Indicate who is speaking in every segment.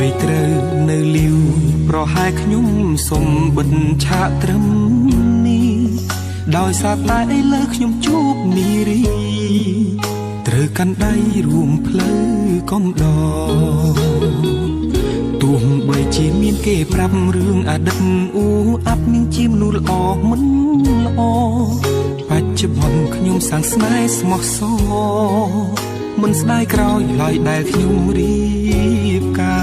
Speaker 1: យត្រូវនៅលីវប្រហែលខ្ញុំសុំបិទឆាកត្រឹមនេះដោយសារតែឥឡូវខ្ញុំជួបនារីត្រូវកាន់ដៃរួមផ្លូវកំដរទោះបីជាមានគេប្រាប់រឿងអតីតអ៊ូអាប់នាងជាមនុស្សល្អមិនល្អបច្ចុប្បន្នខ្ញុំសាងស្នេហ៍ស្មោះសរមិនស្ដាយក្រោយឡើយដែលខ្ញុំរៀបកា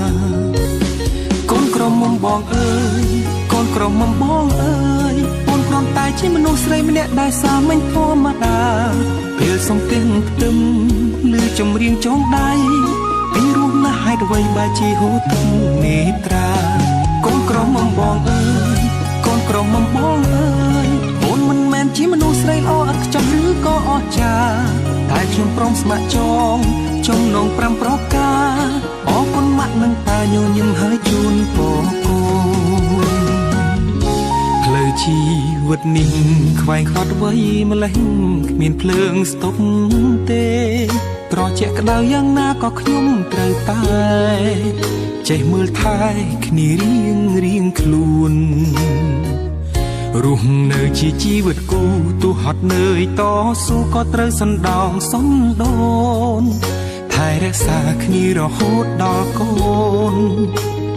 Speaker 1: រកូនក្រមុំបងអើយកូនក្រមុំបងអើយកូនគ្រាន់តែជាមនុស្សស្រីម្នាក់ដែលសាមញ្ញធម្មតាពេលសំទិញផ្ទឹមឬចម្រៀងចងដៃពីរស់ណាស់ហេតុអ្វីបើជាហូរទឹកនេត្រាកូនក្រមុំបងអើយកូនក្រមុំបងអើយកូនមិនមែនជាមនុស្សស្រីល្អឥតខ្ចោះឬក៏អស្ចារ្យតែខ្ញុំព្រមស្ម័គ្រចងចំណង5ប្រការអរគុណម៉ាក់និងតាញញឹមហើយជូនពរកូនផ្លូវជីវិតនេះខ្វែងខ្វាត់អ្វីម្លេះគ្មានភ្លើងស្ទប់ទេត្រជាក់ក្តៅយ៉ាងណាក៏ខ្ញុំត្រូវតែចេះមើលថែគ្នារៀងខ្លួនរស់នៅជាជីវិតគូទោះហត់នឿយតស៊ូក៏ត្រូវសណ្ដោងសំដូនថែរក្សាគ្នារហូតដល់កូន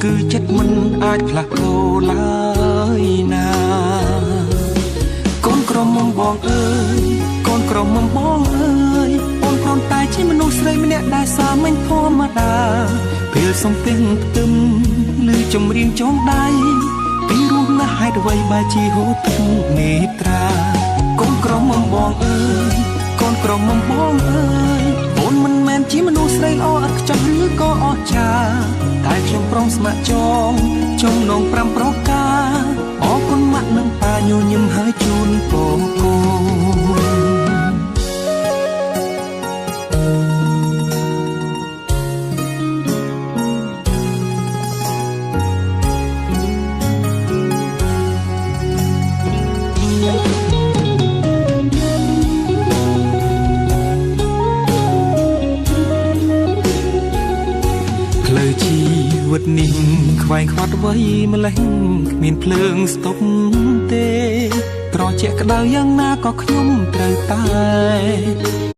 Speaker 1: គឺចិត្តមិនអាចផ្លាស់ប្ដូរឡើយណាកូនក្រមុំបងអើយកូនក្រមុំបងអើយអូនគ្រាន់តែជាមនុស្សស្រីម្នាក់ដែលសាមញ្ញធម្មតាពេលសំទិញផ្ទឹមឬចម្រៀងចងដៃពីរស់ណាស់ហេតុអ្វីបើជាហូរទឹកនេត្រាកូនក្រមុំបងអើយកូនក្រមុំបងអើយអូនមិនមែនជាមនុស្សស្រីល្អឥតខ្ចោះឬក៏អស្ចារ្យតែខ្ញុំព្រមស្ម័គ្រចងចំណង5ប្រការអរគុណម៉ាក់និងតាញញឹមហើយជូនពរកូនផ្លូវជីវិតនេះខ្វែងខ្វាត់អ្វីម្លេះគ្មានភ្លើងស្ទប់ទេត្រជាក់ក្តៅយ៉ាងណាក៏ខ្ញុំត្រូវតែ